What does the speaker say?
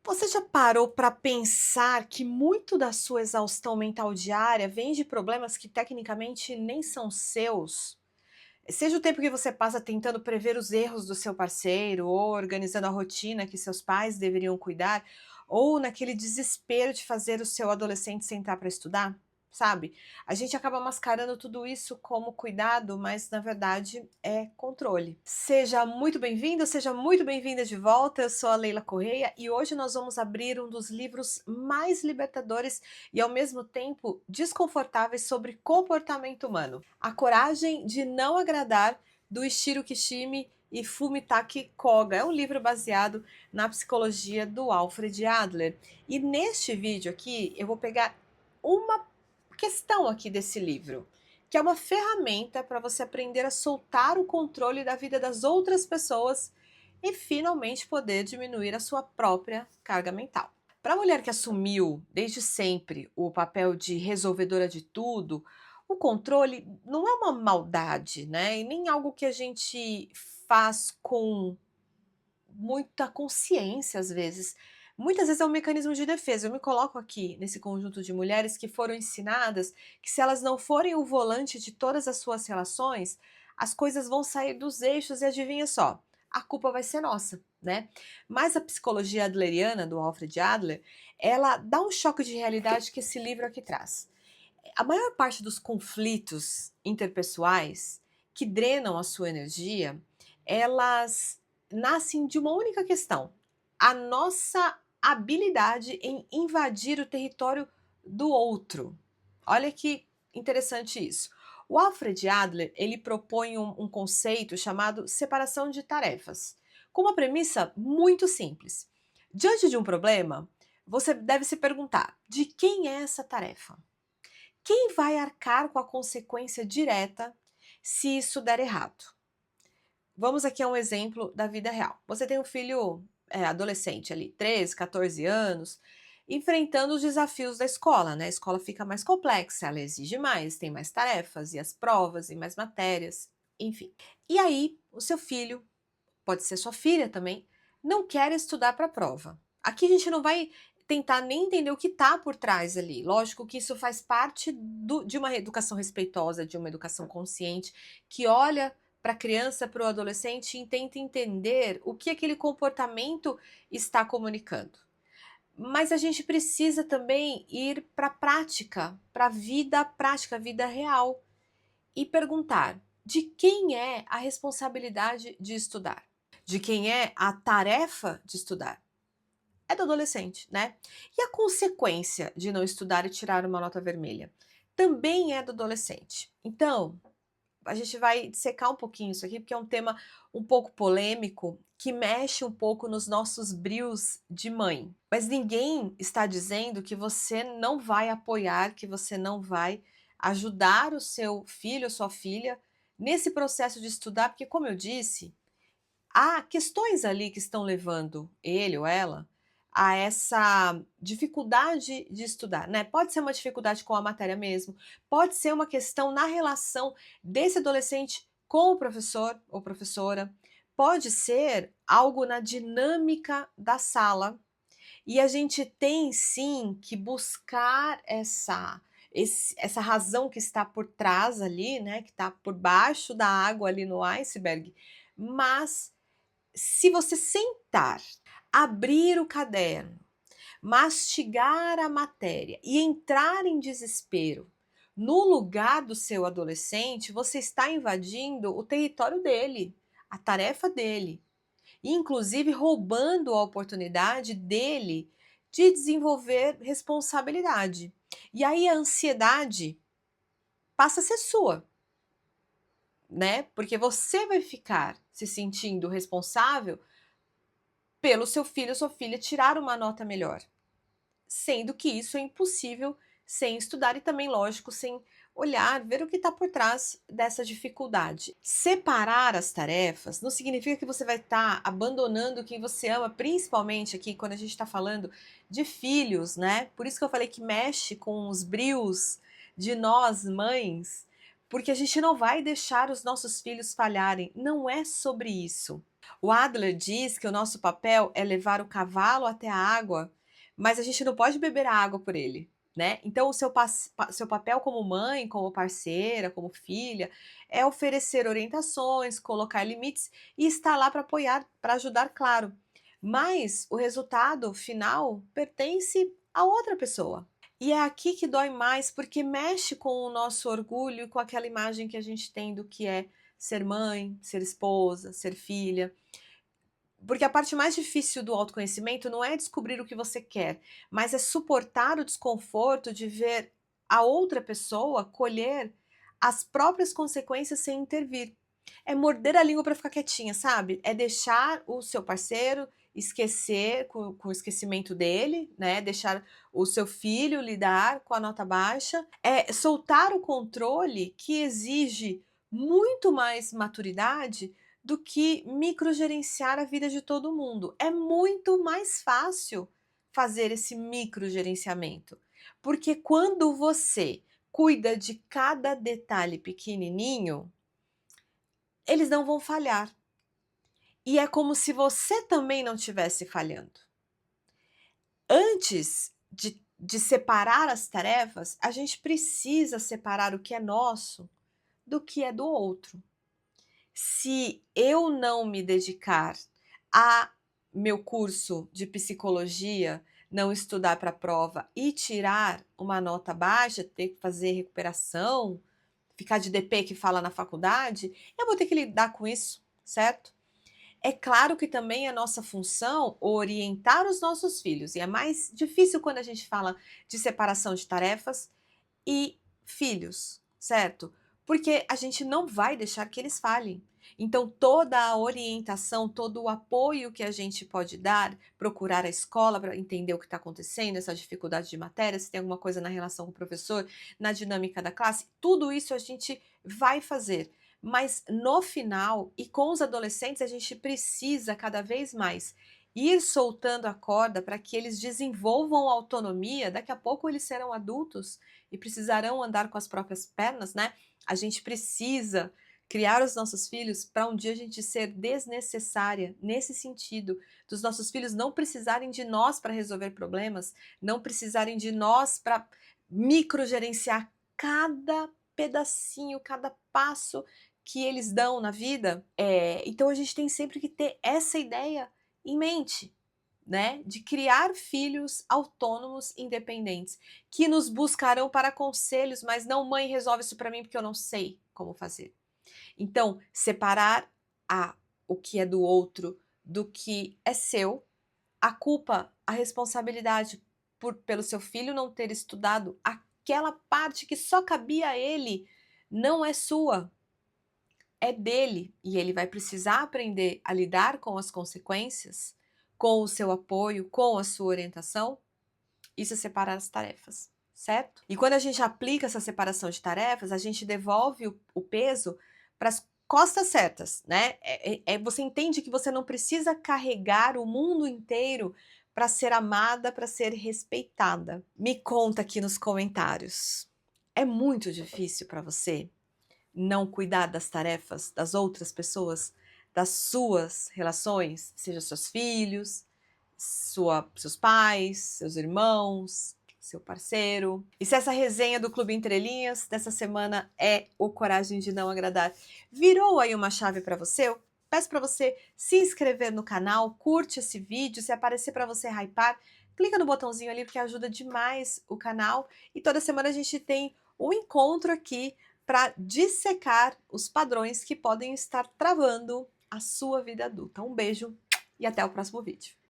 Você já parou para pensar que muito da sua exaustão mental diária vem de problemas que tecnicamente nem são seus? Seja o tempo que você passa tentando prever os erros do seu parceiro, ou organizando a rotina que seus pais deveriam cuidar, ou naquele desespero de fazer o seu adolescente sentar para estudar, sabe? A gente acaba mascarando tudo isso como cuidado, mas na verdade é controle. Seja muito bem-vindo, seja muito bem-vinda de volta. Eu sou a Leila Correia e hoje nós vamos abrir um dos livros mais libertadores e ao mesmo tempo desconfortáveis sobre comportamento humano. A Coragem de Não Agradar, do Ishiro Kishimi e Fumitake Koga. É um livro baseado na psicologia do Alfred Adler. E neste vídeo aqui eu vou pegar uma questão aqui desse livro, que é uma ferramenta para você aprender a soltar o controle da vida das outras pessoas e finalmente poder diminuir a sua própria carga mental. Para a mulher que assumiu desde sempre o papel de resolvedora de tudo, o controle não é uma maldade, né? E nem algo que a gente faz com muita consciência, às vezes. Muitas vezes é um mecanismo de defesa. Eu me coloco aqui nesse conjunto de mulheres que foram ensinadas que se elas não forem o volante de todas as suas relações, as coisas vão sair dos eixos e adivinha só, a culpa vai ser nossa, né? Mas a psicologia adleriana do Alfred Adler, ela dá um choque de realidade que esse livro aqui traz. A maior parte dos conflitos interpessoais que drenam a sua energia, elas nascem de uma única questão: a nossa habilidade em invadir o território do outro. Olha que interessante isso. O Alfred Adler, ele propõe um conceito chamado separação de tarefas, com uma premissa muito simples. Diante de um problema, você deve se perguntar: de quem é essa tarefa? Quem vai arcar com a consequência direta se isso der errado? Vamos aqui a um exemplo da vida real. Você tem um filho adolescente ali, 13, 14 anos, enfrentando os desafios da escola, né? A escola fica mais complexa, ela exige mais, tem mais tarefas, e as provas, e mais matérias, enfim. E aí, o seu filho, pode ser sua filha também, não quer estudar para a prova. Aqui a gente não vai tentar nem entender o que está por trás ali. Lógico que isso faz parte de uma educação respeitosa, de uma educação consciente, que olha para a criança, para o adolescente e tenta entender o que aquele comportamento está comunicando. Mas a gente precisa também ir para a prática, para a vida prática, a vida real, e perguntar: de quem é a responsabilidade de estudar? De quem é a tarefa de estudar? É do adolescente, né? E a consequência de não estudar e tirar uma nota vermelha? Também é do adolescente. Então, a gente vai dissecar um pouquinho isso aqui, porque é um tema um pouco polêmico, que mexe um pouco nos nossos brios de mãe. Mas ninguém está dizendo que você não vai apoiar, que você não vai ajudar o seu filho ou sua filha nesse processo de estudar, porque, como eu disse, há questões ali que estão levando ele ou ela a essa dificuldade de estudar, né? Pode ser uma dificuldade com a matéria mesmo, pode ser uma questão na relação desse adolescente com o professor ou professora, pode ser algo na dinâmica da sala. E a gente tem sim que buscar essa razão que está por trás ali, né? Que está por baixo da água ali no iceberg, mas se você sentar, abrir o caderno, mastigar a matéria e entrar em desespero no lugar do seu adolescente, você está invadindo o território dele, a tarefa dele, e inclusive roubando a oportunidade dele de desenvolver responsabilidade. E aí a ansiedade passa a ser sua, né? Porque você vai ficar se sentindo responsável pelo seu filho ou sua filha tirar uma nota melhor, sendo que isso é impossível sem estudar e também, lógico, sem olhar, ver o que está por trás dessa dificuldade. Separar as tarefas não significa que você vai estar abandonando quem você ama, principalmente aqui quando a gente está falando de filhos, né? Por isso que eu falei que mexe com os brios de nós, mães, porque a gente não vai deixar os nossos filhos falharem. Não é sobre isso. O Adler diz que o nosso papel é levar o cavalo até a água, mas a gente não pode beber a água por ele, né? Então, o seu papel como mãe, como parceira, como filha, é oferecer orientações, colocar limites e estar lá para apoiar, para ajudar, claro. Mas o resultado final pertence a outra pessoa. E é aqui que dói mais, porque mexe com o nosso orgulho e com aquela imagem que a gente tem do que é ser mãe, ser esposa, ser filha. Porque a parte mais difícil do autoconhecimento não é descobrir o que você quer, mas é suportar o desconforto de ver a outra pessoa colher as próprias consequências sem intervir. É morder a língua para ficar quietinha, sabe? É deixar o seu parceiro esquecer com o esquecimento dele, né? Deixar o seu filho lidar com a nota baixa. É soltar o controle que exige muito mais maturidade do que microgerenciar a vida de todo mundo. É muito mais fácil fazer esse microgerenciamento, porque quando você cuida de cada detalhe pequenininho, eles não vão falhar. E é como se você também não estivesse falhando. Antes de separar as tarefas, a gente precisa separar o que é nosso do que é do outro. Se eu não me dedicar a meu curso de psicologia, não estudar para a prova e tirar uma nota baixa, ter que fazer recuperação, ficar de DP que fala na faculdade, eu vou ter que lidar com isso, certo? É claro que também é nossa função orientar os nossos filhos, e é mais difícil quando a gente fala de separação de tarefas e filhos, certo? Porque a gente não vai deixar que eles falhem. Então, toda a orientação, todo o apoio que a gente pode dar, procurar a escola para entender o que está acontecendo, essa dificuldade de matéria, se tem alguma coisa na relação com o professor, na dinâmica da classe, tudo isso a gente vai fazer. Mas no final, e com os adolescentes, a gente precisa cada vez mais ir soltando a corda para que eles desenvolvam autonomia. Daqui a pouco eles serão adultos e precisarão andar com as próprias pernas, né? A gente precisa criar os nossos filhos para um dia a gente ser desnecessária nesse sentido, dos nossos filhos não precisarem de nós para resolver problemas, não precisarem de nós para microgerenciar cada pedacinho, cada passo que eles dão na vida. Então a gente tem sempre que ter essa ideia em mente, né, de criar filhos autônomos, independentes, que nos buscarão para conselhos, mas não mãe resolve isso para mim porque eu não sei como fazer. Então, separar o que é do outro do que é seu, a culpa, a responsabilidade pelo seu filho não ter estudado aquela parte que só cabia a ele, não é sua, é dele, e ele vai precisar aprender a lidar com as consequências, com o seu apoio, com a sua orientação. Isso é separar as tarefas, certo? E quando a gente aplica essa separação de tarefas, a gente devolve o peso para as costas certas, né? Você entende que você não precisa carregar o mundo inteiro para ser amada, para ser respeitada. Me conta aqui nos comentários. É muito difícil para você não cuidar das tarefas das outras pessoas, das suas relações, seja seus filhos, seus pais, seus irmãos, seu parceiro. E se essa resenha do Clube Entre Linhas dessa semana é o Coragem de Não Agradar, virou aí uma chave para você? Eu peço para você se inscrever no canal, curte esse vídeo, se aparecer para você hypar, clica no botãozinho ali porque ajuda demais o canal. E toda semana a gente tem um encontro aqui para dissecar os padrões que podem estar travando a sua vida adulta. Um beijo e até o próximo vídeo.